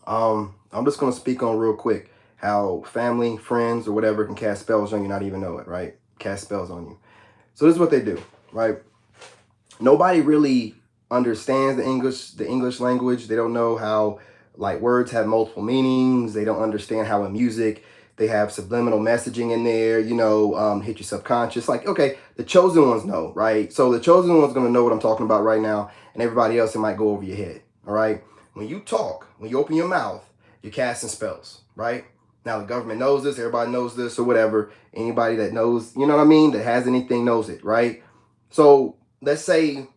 I'm just gonna speak on real quick how family, friends, or whatever can cast spells on you, not even know it, right? Cast spells on you. So this is what they do, right? Nobody really understands the English language. They don't know how like words have multiple meanings. They don't understand how in music they have subliminal messaging in there, hit your subconscious. Like, okay, the chosen ones know, right? So the chosen one's gonna know what I'm talking about right now, and everybody else, it might go over your head. All right. When you talk, when you open your mouth, you're casting spells, right? Now the government knows this, everybody knows this, or whatever. Anybody that knows, you know what I mean, that has anything knows it, right? So let's say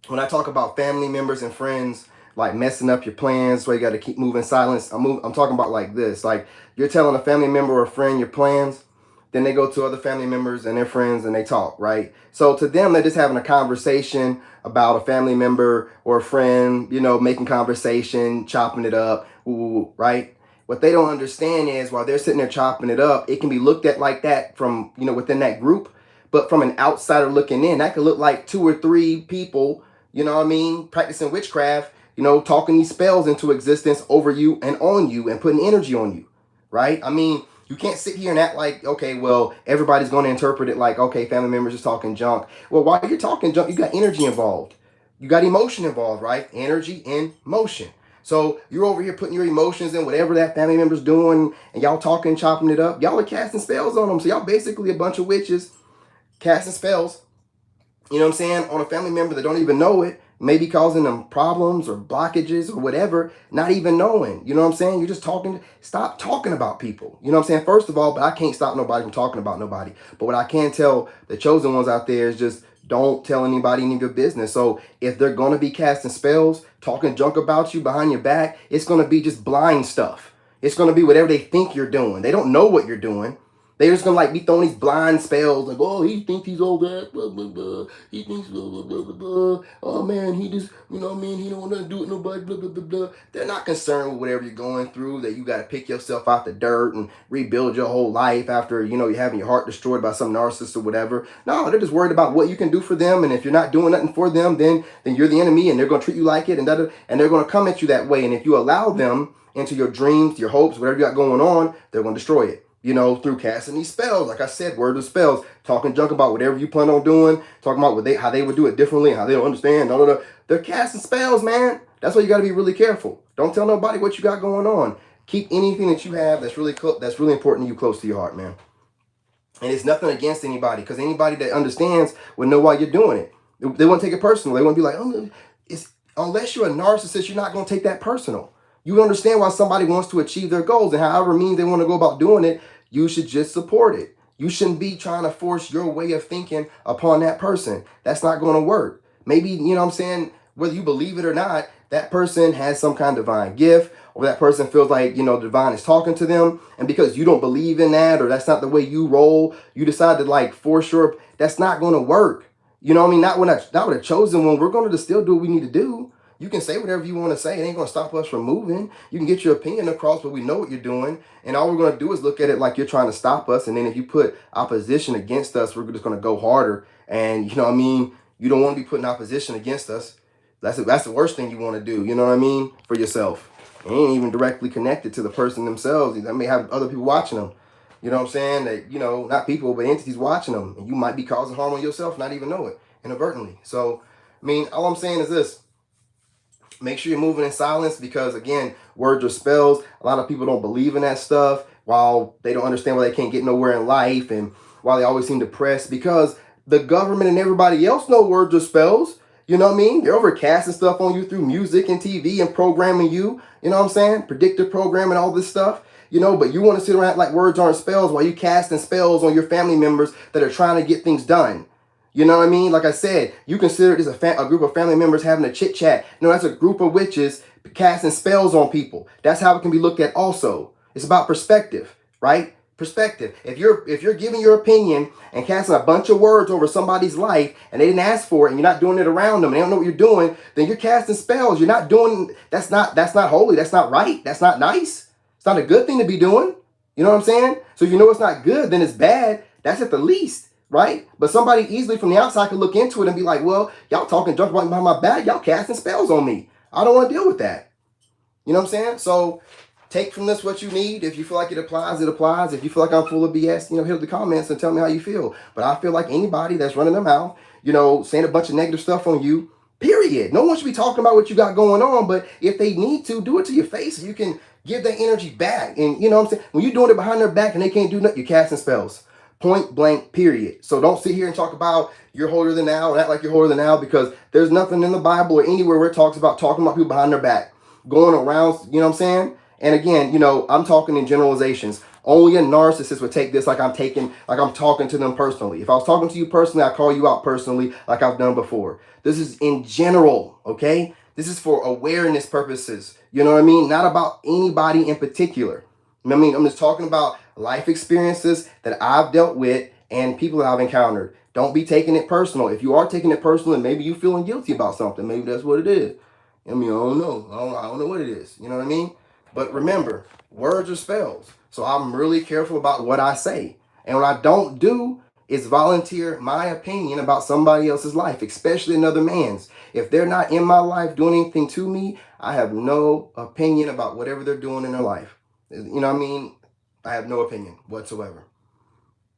when I talk about family members and friends like messing up your plans, so you got to keep moving silence. I'm talking about like this. Like you're telling a family member or a friend your plans, then they go to other family members and their friends and they talk, right? So to them, they're just having a conversation about a family member or a friend, making conversation, chopping it up, right? What they don't understand is while they're sitting there chopping it up, it can be looked at like that from, within that group. But from an outsider looking in, that could look like two or three people, practicing witchcraft, talking these spells into existence over you and on you and putting energy on you, right? I mean, you can't sit here and act like, okay, well, everybody's going to interpret it like, okay, family members just talking junk. Well, while you're talking junk, you got energy involved. You got emotion involved, right? Energy and motion. So you're over here putting your emotions in whatever that family member's doing, and y'all talking, chopping it up. Y'all are casting spells on them. So y'all basically a bunch of witches casting spells, on a family member that don't even know it, maybe causing them problems or blockages or whatever, not even knowing. You know what I'm saying? You're just talking. Stop talking about people. You know what I'm saying? First of all, but I can't stop nobody from talking about nobody. But what I can tell the chosen ones out there is just don't tell anybody any of your business. So if they're going to be casting spells, talking junk about you behind your back, it's going to be just blind stuff. It's going to be whatever they think you're doing. They don't know what you're doing. They're just gonna like be throwing these blind spells, like, oh, he thinks he's all that, blah blah blah. He thinks blah blah blah blah blah. Oh man, he just, he don't want to do it nobody, blah blah blah blah. They're not concerned with whatever you're going through. That you got to pick yourself out the dirt and rebuild your whole life after you're having your heart destroyed by some narcissist or whatever. No, they're just worried about what you can do for them, and if you're not doing nothing for them, then you're the enemy, and they're gonna treat you like it, and they're gonna come at you that way. And if you allow them into your dreams, your hopes, whatever you got going on, they're gonna destroy it, through casting these spells. Like I said, word of spells, talking junk about whatever you plan on doing, talking about how they would do it differently, how they don't understand. Blah, blah, blah. They're casting spells, man. That's why you got to be really careful. Don't tell nobody what you got going on. Keep anything that you have that's really important to you close to your heart, man. And it's nothing against anybody, because anybody that understands will know why you're doing it. They won't take it personal. They won't be like, oh, unless you're a narcissist, you're not going to take that personal. You understand why somebody wants to achieve their goals, and however means they want to go about doing it, you should just support it. You shouldn't be trying to force your way of thinking upon that person. That's not going to work. Maybe, whether you believe it or not, that person has some kind of divine gift, or that person feels like, the divine is talking to them. And because you don't believe in that, or that's not the way you roll, you decide to like force that's not going to work. You know what I mean? Not with a chosen one. We're going to just still do what we need to do. You can say whatever you want to say. It ain't going to stop us from moving. You can get your opinion across, but we know what you're doing. And all we're going to do is look at it like you're trying to stop us. And then if you put opposition against us, we're just going to go harder. And you know what I mean? You don't want to be putting opposition against us. That's the worst thing you want to do. You know what I mean? For yourself. It ain't even directly connected to the person themselves. They may have other people watching them. You know what I'm saying? That, not people, but entities watching them. And you might be causing harm on yourself, not even know it, inadvertently. So, I mean, all I'm saying is this. Make sure you're moving in silence, because again, words are spells. A lot of people don't believe in that stuff, while they don't understand why they can't get nowhere in life, and why they always seem depressed, because the government and everybody else know words are spells. You know what I mean? They're overcasting stuff on you through music and TV and programming you. You know what I'm saying? Predictive programming, all this stuff. But you want to sit around like words aren't spells while you casting spells on your family members that are trying to get things done. You know what I mean? Like I said, you consider it as a group of family members having a chit chat. No, that's a group of witches casting spells on people. That's how it can be looked at also. It's about perspective, right? Perspective. If you're giving your opinion and casting a bunch of words over somebody's life and they didn't ask for it, and you're not doing it around them and they don't know what you're doing, then you're casting spells. You're not doing, that's not holy. That's not right. That's not nice. It's not a good thing to be doing. You know what I'm saying? So if you know it's not good, then it's bad. That's at the least. Right? But somebody easily from the outside could look into it and be like, well, y'all talking junk behind my back. Y'all casting spells on me. I don't want to deal with that. You know what I'm saying? So take from this what you need. If you feel like it applies, it applies. If you feel like I'm full of BS, hit the comments and tell me how you feel. But I feel like anybody that's running their mouth, saying a bunch of negative stuff on you, period. No one should be talking about what you got going on. But if they need to, do it to your face. You can give that energy back. And you know what I'm saying? When you're doing it behind their back and they can't do nothing, you're casting spells. Point blank, period. So don't sit here and talk about you're holier than thou and act like you're holier than thou, because there's nothing in the Bible or anywhere where it talks about talking about people behind their back, going around, you know what I'm saying? And again, I'm talking in generalizations. Only a narcissist would take this like I'm talking to them personally. If I was talking to you personally, I call you out personally like I've done before. This is in general, okay? This is for awareness purposes. You know what I mean? Not about anybody in particular. I mean, I'm just talking about life experiences that I've dealt with and people that I've encountered. Don't be taking it personal. If you are taking it personal and maybe you feeling guilty about something, maybe that's what it is. I mean, I don't know. I don't know what it is. You know what I mean? But remember, words are spells. So I'm really careful about what I say. And what I don't do is volunteer my opinion about somebody else's life, especially another man's. If they're not in my life doing anything to me, I have no opinion about whatever they're doing in their life. You know what I mean? I have no opinion whatsoever.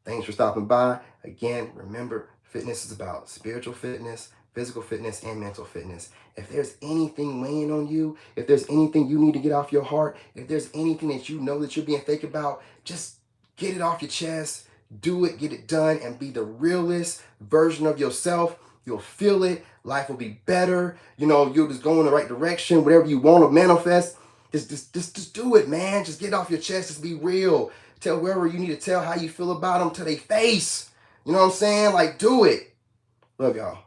Thanks for stopping by. Again, remember, fitness is about spiritual fitness, physical fitness, and mental fitness. If there's anything weighing on you, if there's anything you need to get off your heart, if there's anything that you know that you're being fake about, just get it off your chest, do it, get it done, and be the realest version of yourself. You'll feel it. Life will be better. You'll just go in the right direction. Whatever you want to manifest, just do it, man. Just get it off your chest. Just be real. Tell whoever you need to tell how you feel about them to their face. You know what I'm saying? Like, do it. Love y'all.